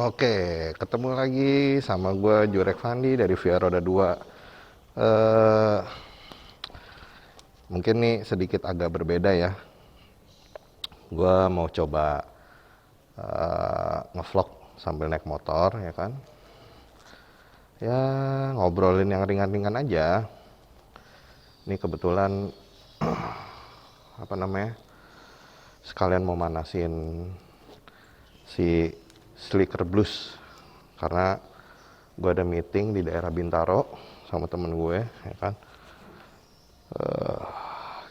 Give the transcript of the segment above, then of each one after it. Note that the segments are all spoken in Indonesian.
Oke, ketemu lagi sama gue Jurek Fandi dari Via Roda 2. Eh, Mungkin nih sedikit agak berbeda ya. Gue mau coba ngevlog sambil naik motor ya kan. Ya ngobrolin yang ringan-ringan aja. Ini kebetulan apa namanya? Sekalian mau manasin si Slicker Blues karena gue ada meeting di daerah Bintaro sama temen gue ya kan.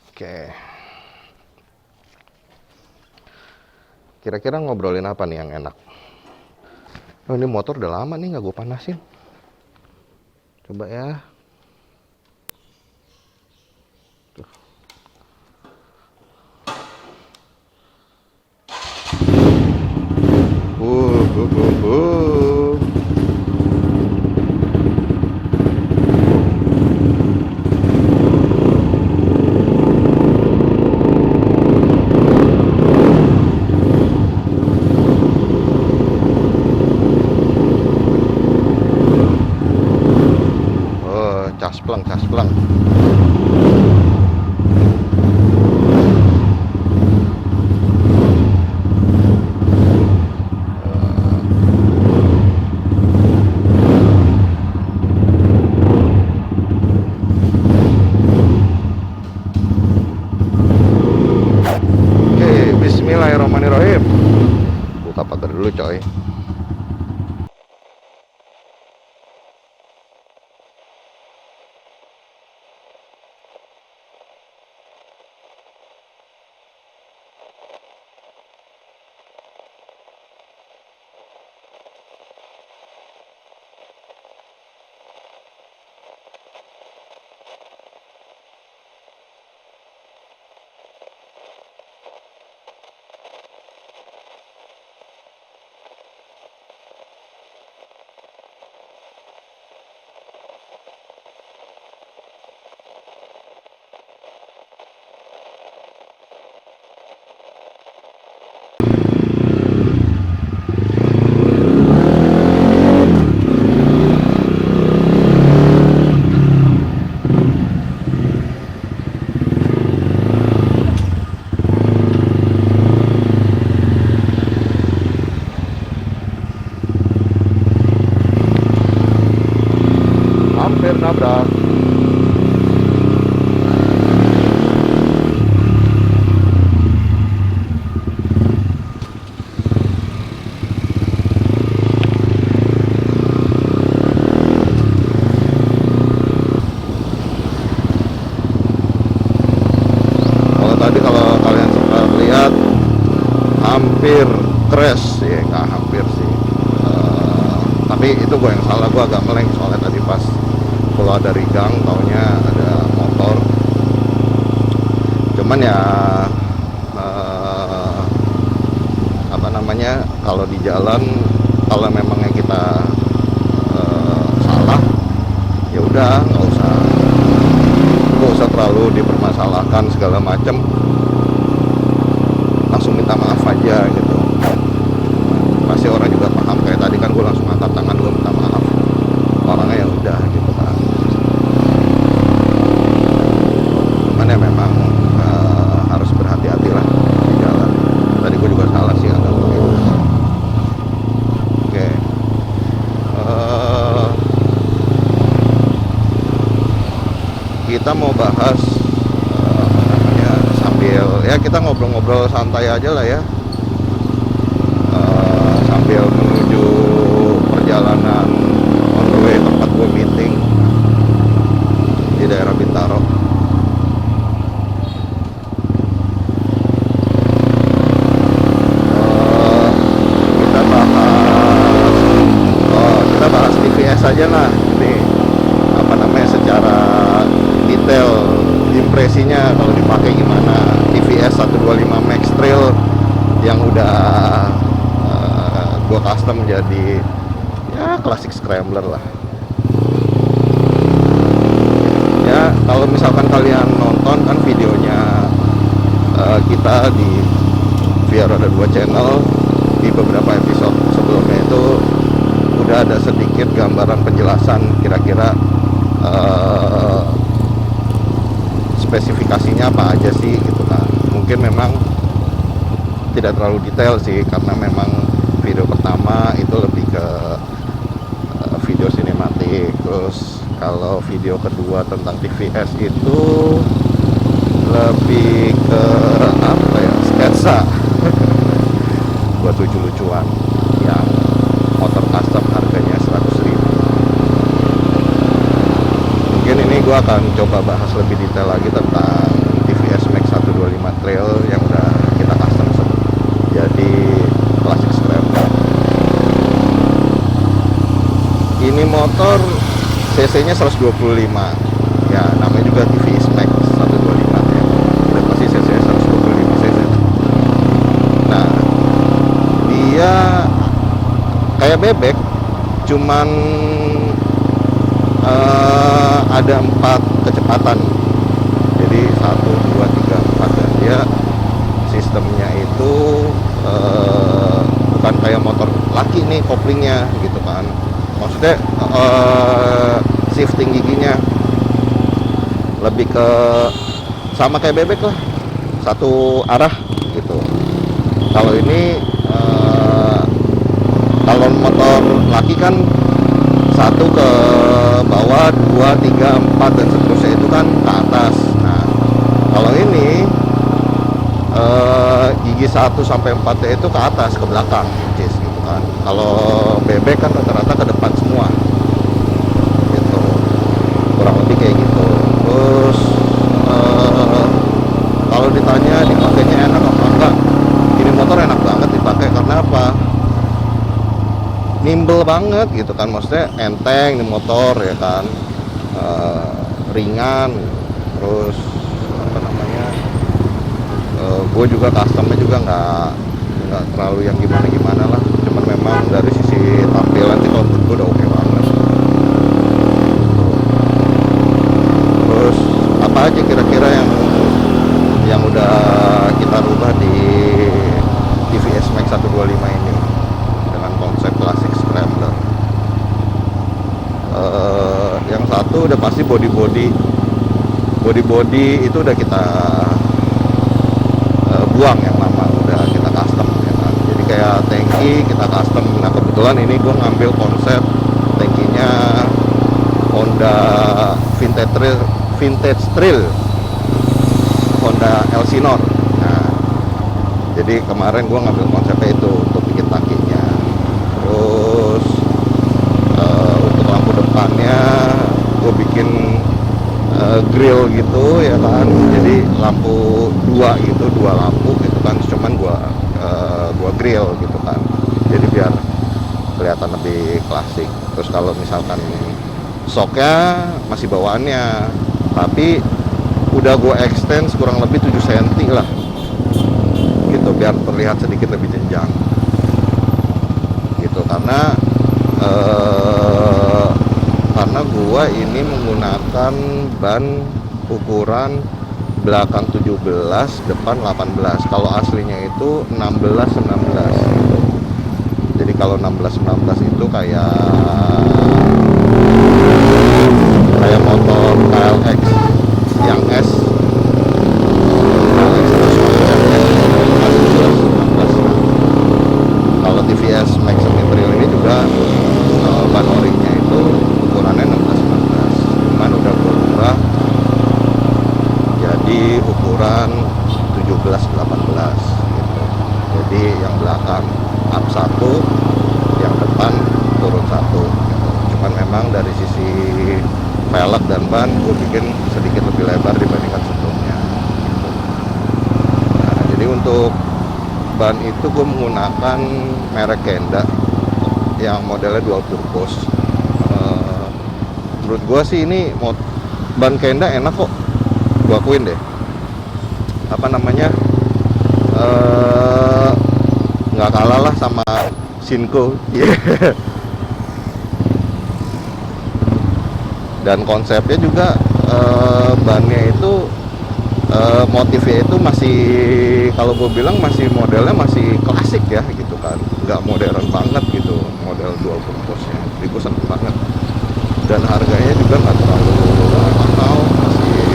Oke, kira-kira ngobrolin apa nih yang enak? Oh, ini motor udah lama nih nggak gue panasin. Coba ya. Tuh. Uh, uh, uh, uh. Oh, caspleng, caspleng. Oke, bismillahirrahmanirrahim. Buka pagar dulu coy. Hampir nabrak. Kalau kalian sempat lihat hampir crash ya, nggak hampir sih. Tapi itu gue yang salah, gue agak meleng soalnya tadi pas keluar dari gang taunya ada motor. Cuman ya apa namanya, kalau di jalan kalau memangnya kita salah ya udah nggak usah terlalu dipermasalahkan segala macem, langsung minta maaf aja gitu. Pasti orang juga paham, kayak tadi kan gue langsung angkat tangan, gue minta maaf, orangnya ya udah gitu kan. Cuman ya memang harus berhati-hati lah di jalan. Tadi gue juga salah sih agak begitu. Oke. Kita mau bahas apa namanya, sambil ya kita ngobrol-ngobrol santai aja lah ya, sambil menuju perjalanan on the way tempat gue meeting di daerah Bintaro. Kita bahas TVS aja lah nih, apa namanya, secara detail impresinya kalau dipakai gimana. TVS 125 Max Trail yang udah gue custom jadi ya klasik scrambler lah ya. Kalau misalkan kalian nonton kan videonya kita di Via Roda 2 channel di beberapa episode sebelumnya itu udah ada sedikit gambaran penjelasan kira-kira spesifikasinya apa aja sih gitu kan. Mungkin memang tidak terlalu detail sih karena memang video pertama itu lebih ke video sinematik. Terus kalau video kedua tentang TVS itu lebih ke apa ya, sketsa buat lucu-lucuan yang motor custom harganya 100.000. Mungkin ini gue akan coba bahas lebih detail lagi tentang TVS Max 125 Trail yang udah kita custom jadi klasik scrambler. Ini motor cc nya 125 ya, namanya juga TVS Max 125 ya, udah pasti cc nya 125 cc. Nah, dia kayak bebek, cuman ada 4 kecepatan, jadi 1, 2, 3, 4, dan dia sistemnya itu bukan kayak motor laki nih koplingnya gitu kan, maksudnya shifting giginya lebih ke sama kayak bebek lah, satu arah gitu. Kalau ini kalau motor laki kan satu ke bawah, 2, 3, 4 dan seterusnya itu kan ke atas. Nah, kalau ini gigi 1 sampai 4 itu ke atas, ke belakang gitu kan. Kalau bebek kan rata-rata ke depan semua gitu, kurang lebih kayak gitu. Terus kalau ditanya dipakainya enak apa enggak, ini motor enak banget dipakai. Karena apa? Nimble banget gitu kan, maksudnya enteng di motor ya kan, ringan. Terus apa namanya, gue juga customnya juga nggak terlalu yang gimana lah, cuman memang dari sisi tampilan sih kalau menurut gue udah oke banget. Terus apa aja kira-kira yang udah kita rubah di TVS Max 125 ini dengan konsep klasik scrambler? Yang satu udah pasti body itu udah kita buang, yang lama udah kita custom ya kan. Jadi kayak tangki kita custom. Nah, kebetulan ini gue ngambil konsep tangkinya Honda Vintage Trail Honda Elsinore. Nah, jadi kemarin gue ngambil konsepnya itu untuk bikin tangkinya. Terus untuk lampu depannya gue bikin grill gitu ya kan, jadi lampu dua lampu gitu kan, cuman gua grill gitu kan, jadi biar kelihatan lebih klasik. Terus kalau misalkan shocknya masih bawaannya, tapi udah gua extend kurang lebih 7 cm lah gitu, biar terlihat sedikit lebih jenjang gitu. Karena gua ini menggunakan ban ukuran belakang 17, depan 18. Kalau aslinya itu 16 gitu. Jadi kalau 16 itu kayak motor KLX yang S, kalau TVS Max Trail ini juga ban orinya itu ukurannya 16-19, cuman udah berubah jadi ukuran 17-18 gitu. Jadi yang belakang up 1, yang depan turun 1 gitu. Cuman memang dari sisi velg dan ban gue bikin sedikit lebih lebar dibandingkan sebelumnya gitu. Nah, jadi untuk ban itu gue menggunakan merek Kenda yang modelnya dual purpose. Menurut gue sih ini ban Kenda enak kok, gue akuin deh. Apa namanya, nggak kalah lah sama Shinko. Dan konsepnya juga bannya itu Motifnya itu masih, kalau gue bilang masih modelnya masih klasik ya gitu kan, nggak modern banget gitu model dual purpose-nya. Jadi gue seneng banget, dan harganya juga nggak terlalu mahal, masih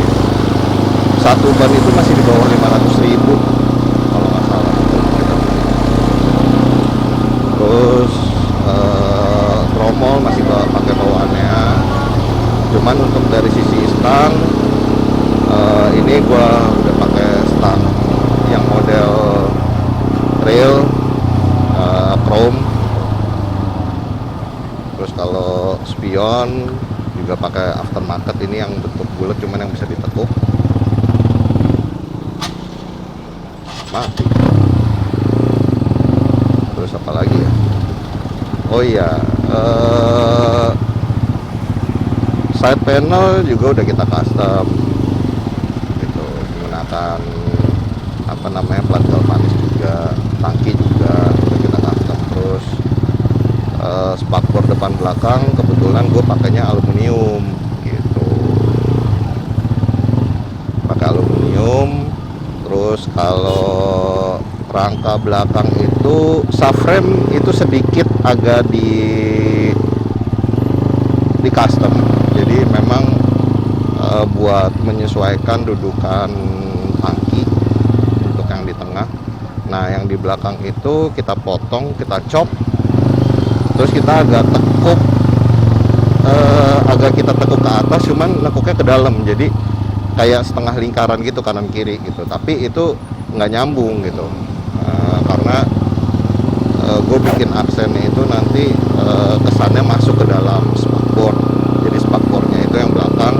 satu ban itu masih di bawah 500.000 kalau nggak salah gitu. Terus tromol masih pakai bawaannya, cuman untuk dari sisi stang ini gua udah pakai stang yang model rail chrome. Terus kalau spion juga pakai aftermarket, ini yang bentuk bulat cuman yang bisa ditekuk. Mati. Terus apa lagi ya? Oh iya, side panel juga udah kita custom gitu, menggunakan apa namanya, plat galvanis juga, tangki juga udah kita custom. Terus spakbor depan belakang kebetulan gue pakainya aluminium gitu, pakai aluminium. Terus kalau rangka belakang itu subframe itu sedikit agak di custom, jadi memang buat menyesuaikan dudukan tangki untuk yang di tengah. Nah yang di belakang itu kita potong, kita chop, terus kita agak tekuk, agak kita tekuk ke atas, cuman nekuknya ke dalam, jadi kayak setengah lingkaran gitu kanan kiri gitu, tapi itu nggak nyambung gitu. Karena gue bikin aksennya itu nanti kesannya masuk ke dalam spakbor, jadi spakbornya itu yang belakang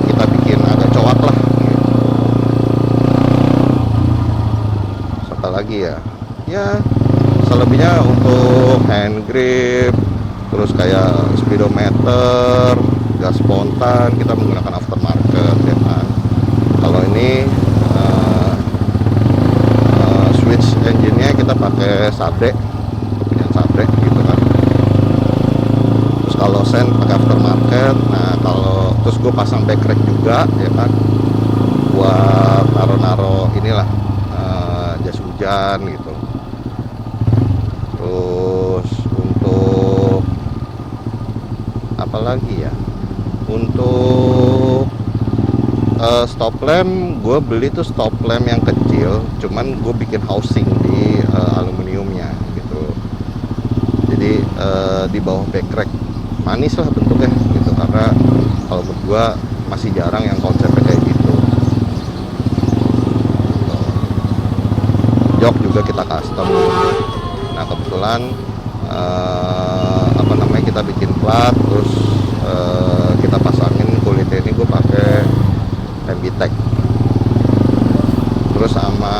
kita bikin agak coak lah gitu. Apa lagi ya, selebihnya untuk hand grip, terus kayak speedometer, gas spontan kita menggunakan aftermarket ya kan. Kalau ini switch engine-nya kita pakai Sade, punya Sade gitu kan. Terus kalau sen pakai aftermarket. Nah kalau terus gue pasang backrest juga ya kan, buat naro-naro inilah jas hujan gitu. Terus untuk apa lagi ya, untuk stop lamp gue beli tuh stop lamp yang kecil, cuman gue bikin housing di aluminiumnya gitu. Jadi di bawah backrest manis lah bentuknya gitu, karena kalau menurut gue masih jarang yang konsepnya kayak gitu. Jok juga kita custom. Nah kebetulan apa namanya, kita bikin plat, terus kita pasangin kulitnya ini gue pakai MBTEC. Terus sama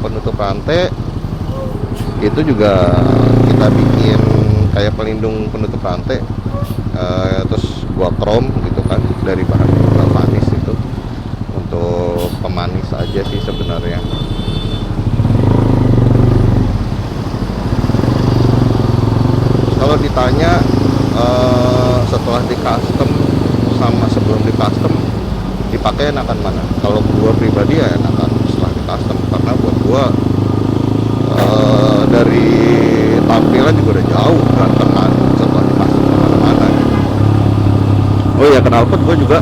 penutup rantai itu juga kita bikin kayak pelindung penutup rantai, terus gua chrome gitu kan, dari bahan galvanis itu, untuk pemanis aja sih sebenarnya. Kalau ditanya setelah di custom sama sebelum di custom dipakai enakan mana? Kalau gua pribadi ya enakan setelah di custom, karena buat gua dari tampilan juga udah jauh gantengan setelah di custom kemana-mana gitu. Oh ya, knalpot gua juga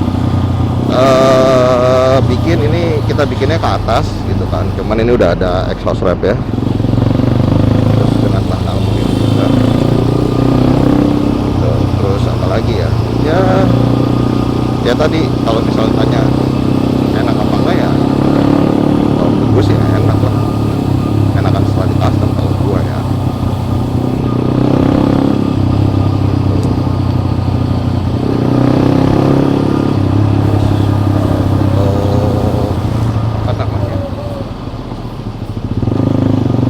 bikin ini, kita bikinnya ke atas gitu kan, cuman ini udah ada exhaust wrap ya, terus dengan bahan aluminium juga gitu. Terus apa lagi ya, ya tadi kalau misalnya tanya enak apa enggak, ya kalau menurut gue sih enak lah, enakan setelah di custom kalau gue ya. Apa namanya,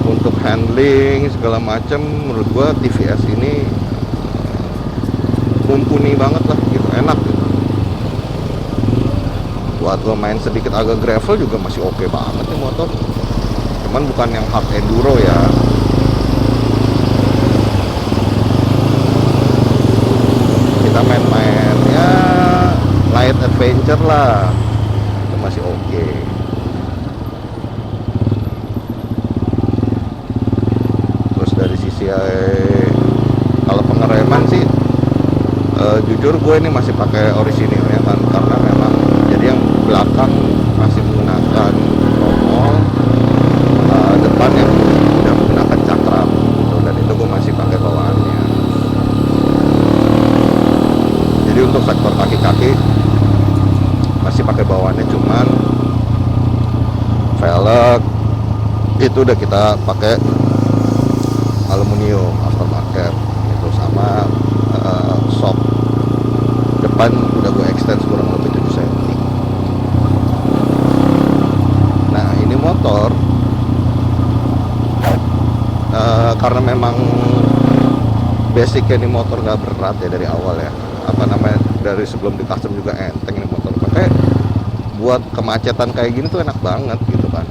untuk handling segala macam menurut gue TVS ini mumpuni banget lah gitu, enak gitu. Buat gue main sedikit agak gravel juga masih oke banget nih motor, cuman bukan yang hard enduro ya. Kita main-main ya light adventure lah, itu masih oke. Terus dari sisi kalau pengereman sih, jujur gue ini masih pakai orisinil ya kan, karena memang jadi yang belakang masih menggunakan tromol, depan yang udah menggunakan cakram gitu, dan itu gue masih pakai bawaannya. Jadi untuk sektor kaki-kaki masih pakai bawaannya, cuman velg itu udah kita pakai aluminium aftermarket itu, sama shock depan udah gue extend kurang lebih 7 cm. Nah ini motor karena memang basicnya ini motor nggak berat ya dari awal ya, apa namanya, dari sebelum di custom juga enteng ini motor, makanya buat kemacetan kayak gini tuh enak banget gitu kan.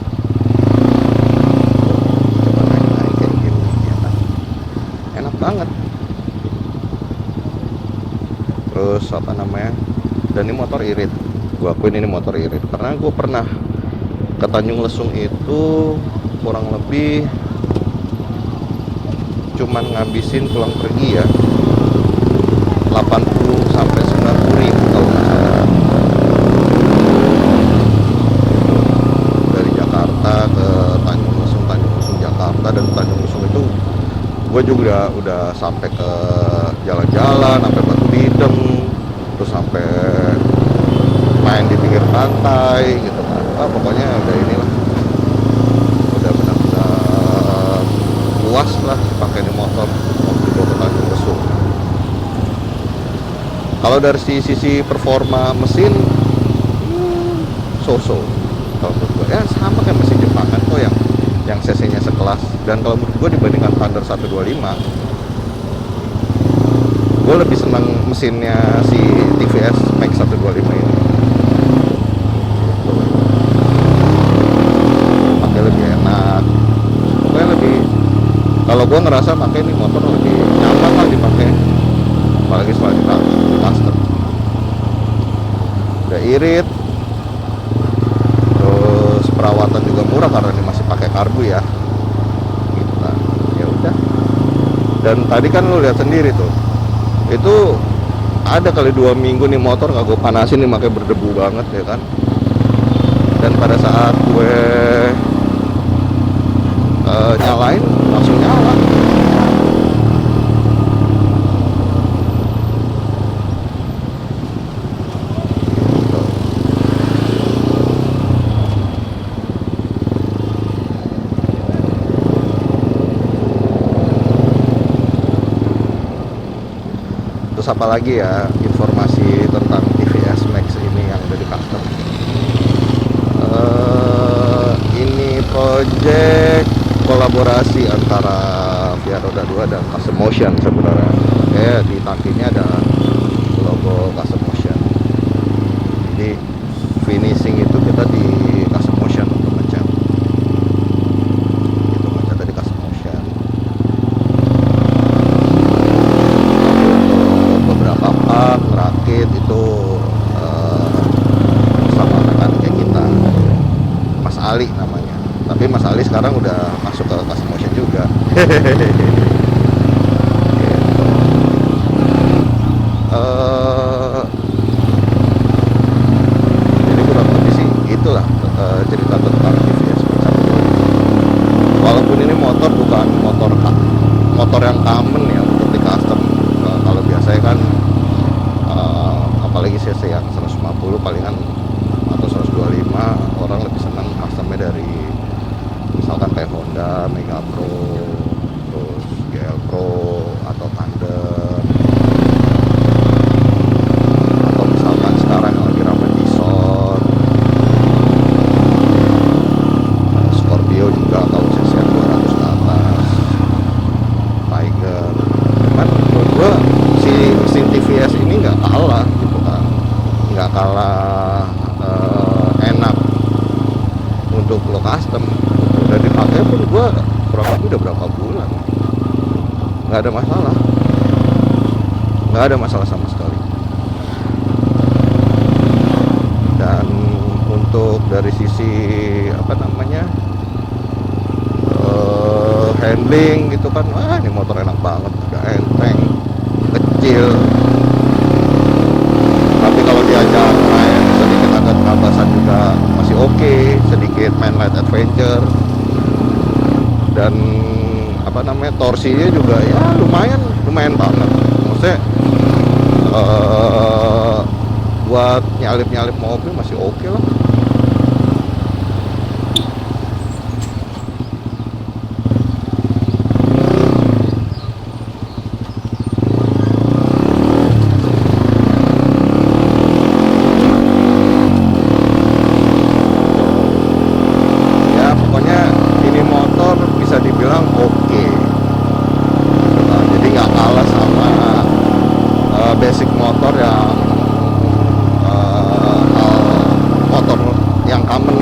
Coba naik kayak gini ya kan, enak banget. Terus apa namanya, dan ini motor irit, gue akuin ini motor irit, karena gue pernah ke Tanjung Lesung itu kurang lebih cuman ngabisin pulang pergi ya 80 sampai 90 ribu kalau nggak salah, dari Jakarta ke Tanjung Lesung Jakarta. Dan Tanjung Lesung itu gue juga udah sampai ke jalan-jalan sampai Batu Bideng, terus sampai main di pinggir pantai gitu kan. Pokoknya udah inilah, udah benar-benar puas lah pakai ini motor waktu gue ke Tanjung Lesung. Kalau dari sisi performa mesin, so-so kalau menurut gue ya sama kayak mesin Jepangan kok, yang cc-nya sekelas. Dan kalau menurut gue dibandingkan Thunder 125, gue lebih senang mesinnya si TVS Max 125 ini. Pakai lebih enak, pokoknya lebih, kalau gue ngerasa pakai ini motor lebih nyaman lah dipakai, apalagi setelah di custom. Udah irit, terus perawatan juga murah karena ini masih pakai karbu ya gitu kan. Ya udah, dan tadi kan lu lihat sendiri tuh, itu ada kali 2 minggu nih motor nggak gue panasin nih, makanya berdebu banget ya kan. Dan pada saat gue nyalain langsung nyala. Terus apa lagi ya informasi tentang TVS Max ini yang udah di custom? Ini project kolaborasi antara Via Roda 2 dan Custom Motion sebenarnya. Kayak di tangkinya ada logo Custom Motion. Jadi finishing itu kita di Custom Motion untuk ngecat. Itu ngecat di Custom Motion. Untuk beberapa part ngerakit itu sama rekan-rekan kita, Mas Ali namanya. Tapi Mas Ali sekarang udah masuk ke Custom Motion juga. Jadi kurang lebih sih itulah cerita tentang TVS. Walaupun ini motor bukan motor yang common ya untuk di custom. Kalau biasanya kan apalagi cc yang 150 palingan atau 125, orang lebih senang customnya dari misalkan kayak Honda, Mega Pro, terus GL Pro atau Thunder, atau misalkan sekarang yang lagi ramai Bison, Scorpio juga kalau cc 200 ke atas, Tiger. Cuman menurut gue si mesin TVS ini nggak kalah gitu kan, nggak kalah enak untuk lo custom. Udah dipakai pun gue kurang lebih udah berapa bulan, nggak ada masalah sama sekali. dari sisi apa namanya handling gitu kan, wah ini motor enak banget, udah enteng, kecil. Tapi kalau diajak main sedikit agak keabasan juga masih oke, sedikit main light adventure. Dan apa namanya torsinya juga ya lumayan banget, maksudnya buat nyalip mobil masih oke lah. Ya pokoknya ini motor bisa dibilang oke. Nah, jadi nggak kalah sama basic motor yang motor yang common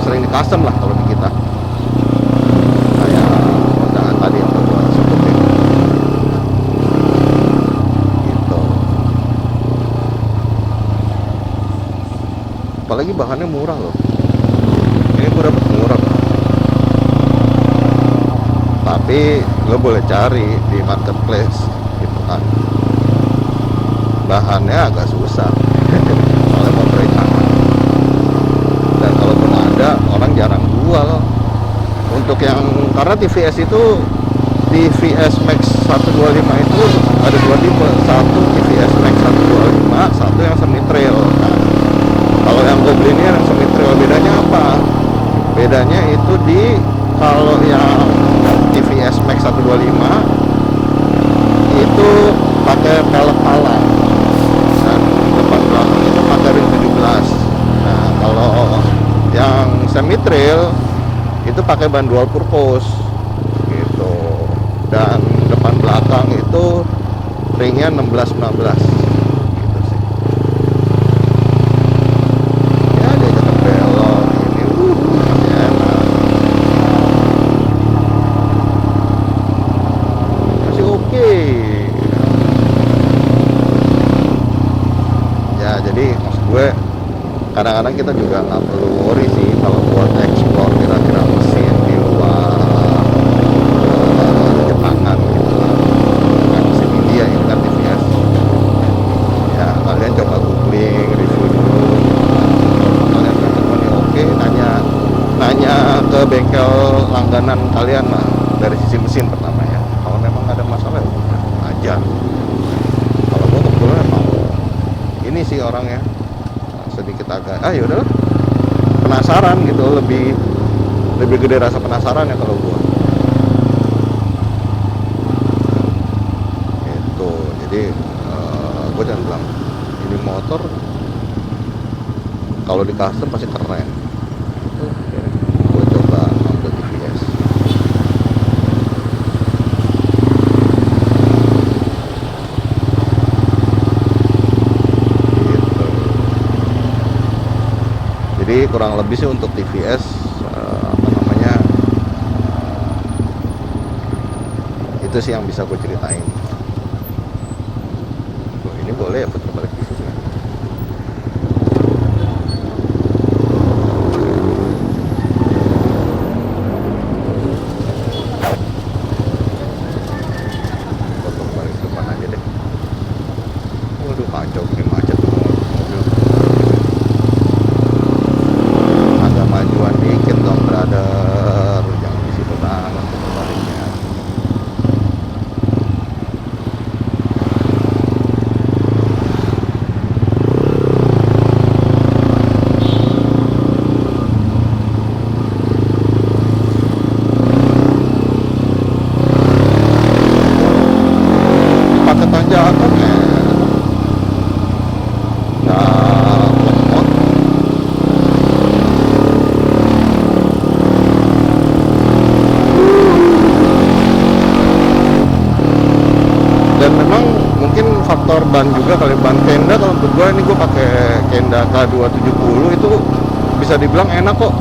sering di custom lah kalau di kita, kayak Honda tadi yang gue sebutin gitu. Apalagi bahannya murah loh, ini gue dapet murah, tapi lo boleh cari di marketplace gitu kan, bahannya agak susah soalnya motornya canggih, dan kalaupun ada orang jarang jual. Untuk yang karena TVS itu TVS Max 125 itu ada dua tipe, satu TVS Max 125, satu yang semi trail. Nah, kalau yang gue beli ini yang semi trail, bedanya apa? Bedanya itu di kalau yang TVS Max 125 itu pakai pelek pala dan depan belakang itu pakai ring 17. Nah kalau yang semi trail itu pakai ban dual purpose gitu, dan depan belakang itu ringnya 16-19 gitu sih. Ya dia tetap belok ini masih enak, masih oke. Ya jadi maksud gue kadang-kadang kita juga nggak perlu worry sih kalau buat explore kira-kira mesin di luar Jepangan gitu lah, kan mesin India ini kan TVS. Ya kalian coba googling review dulu, kalian ketemu nih oke, nanya ke bengkel langganan kalian lah dari sisi mesin pertama ya. Kalau memang ada masalah ya udah aja. Kalau gue kebetulan emang ini sih orangnya sedikit agak ya udahlah, penasaran gitu, lebih gede rasa penasaran ya kalau gua itu. Jadi gua jangan bilang ini motor kalau di custom pasti keren. Oke, gua coba ambil TVS gitu. Jadi kurang lebih sih untuk TVS apa namanya itu sih yang bisa gue ceritain. Loh, ini boleh ya putar balik di sini. Putar balik depan aja deh. Waduh kacau, ini macet mobil. Agak majuan dikit dong brother, jangan di situ banget putar baliknya. Pakai tanjakan ya nggak lemot. Dan memang mungkin faktor ban juga kali, ban Kenda. Kalau menurut gue ini gue pakai Kenda K270 itu bisa dibilang enak kok,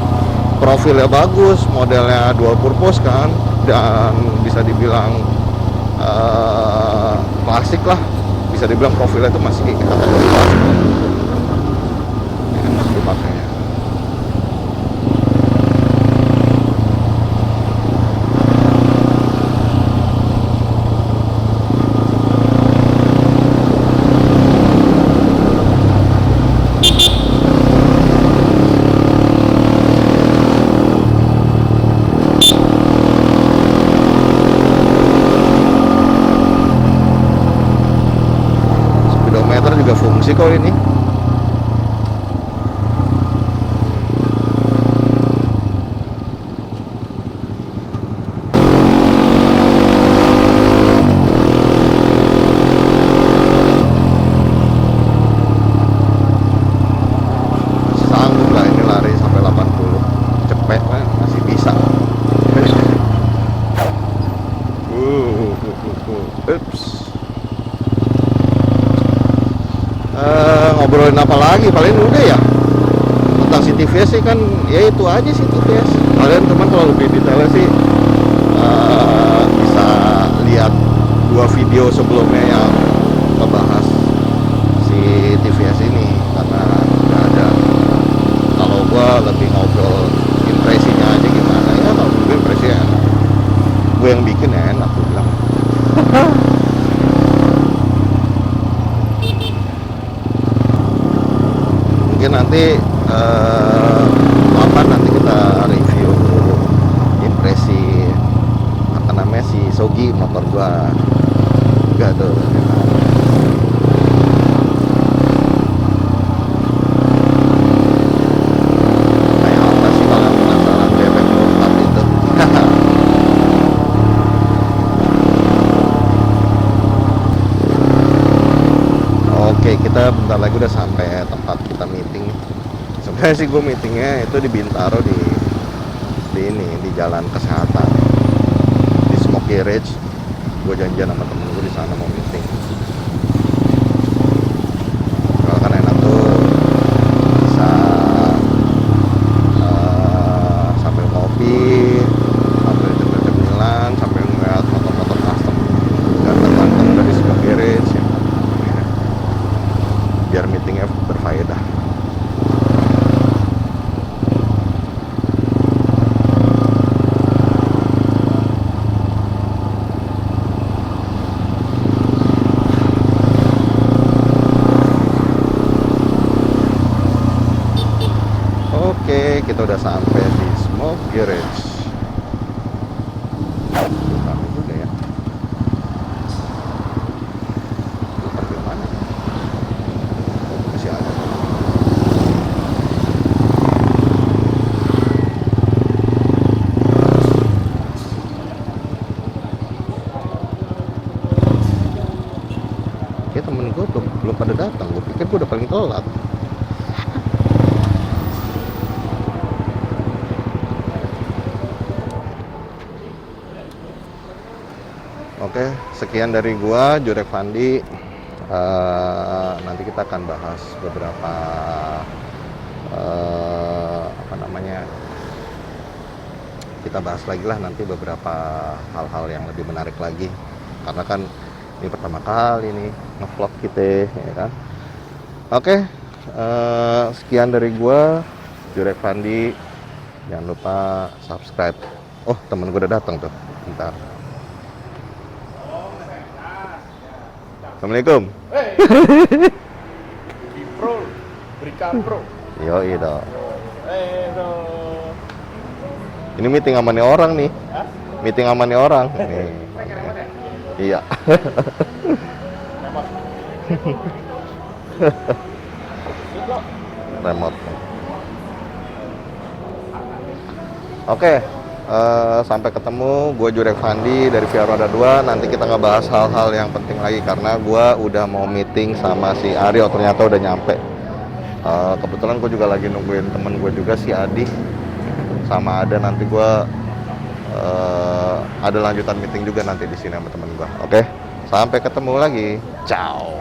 profilnya bagus, modelnya dual purpose kan, dan bisa dibilang klasik lah, bisa dibilang profilnya itu masih kategori klasik, enak dipakainya. sih kok ini. Sanggup lah ini lari sampai 80. Cepet kan, masih bisa. Ups. Ngobrolin apa lagi? Paling udah ya. Tentang si TVS sih kan, ya itu aja sih TVS. Kalian teman kalau lebih detailnya sih bisa lihat 2 video sebelumnya yang ngebahas si TVS ini, karena nggak ada. Kalau gua lebih ngobrol impresinya aja gimana ya. Kalau gue impresinya enak, gue yang bikin ya enak, gue bilang. Mungkin nanti nanti kita review impresi apa namanya si Sogi motor gua. Enggak tuh. Kayak apa sih kalau penasaran bebek murtad itu. Oke, kita bentar lagi udah sampai tempat kita meeting. Sebenarnya sih gue meetingnya itu di Bintaro, di ini di Jalan Kesehatan, di Smoky Ridge. Gue janjian sama temen gue di sana mau meeting. Kalau kan enak tuh bisa sambil ngopi, sambil cemil-cemilan, sambil ngeliat motor-motor custom ganteng-ganteng dari Smoky Ridge ya. Biar meetingnya berfaedah. Oke, kita udah sampai di Smoky Ridge. Ramai juga ya. Itu parkir mana? Masih ada. Kayak temen gue belum pada datang. Gue pikir gue udah paling telat. Oke, sekian dari gua, Jurek Fandi. Nanti kita akan bahas beberapa apa namanya, kita bahas lagi lah nanti beberapa hal-hal yang lebih menarik lagi, karena kan ini pertama kali nih ngevlog kita ya kan. Oke, sekian dari gua, Jurek Fandi. Jangan lupa subscribe. Oh, temen gue udah datang tuh, bentar. Assalamualaikum. Pro, berikan pro. Yoi dong. Ini meeting sama nih orang nih. Hah? Meeting sama nih orang. Nih. Iya. Remote. Oke, sampai ketemu. Gue Jurek Fandi dari Via Roda 2. Nanti kita ngebahas hal-hal yang penting lagi, karena gue udah mau meeting sama si Aryo, ternyata udah nyampe. Kebetulan gue juga lagi nungguin temen gue juga, si Adi. Sama ada nanti gue ada lanjutan meeting juga nanti di sini sama temen gue. Oke, sampai ketemu lagi. Ciao.